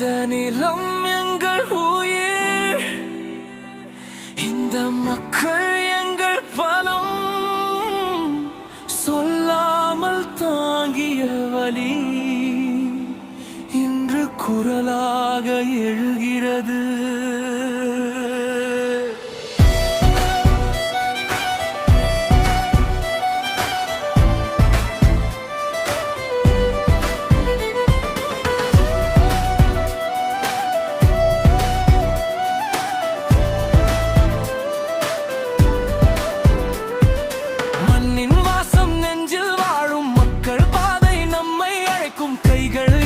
இந்த நிலம் எங்கள் உயிர், இந்த மக்கள் எங்கள் பலம். சொல்லாமல் தாங்கிய வலி இன்று குரலாக எழுகிறது. மண்ணின் வாசம் நெஞ்சில் வாழும் மக்கள் பாதை நம்மை அழைக்கும். கைகள்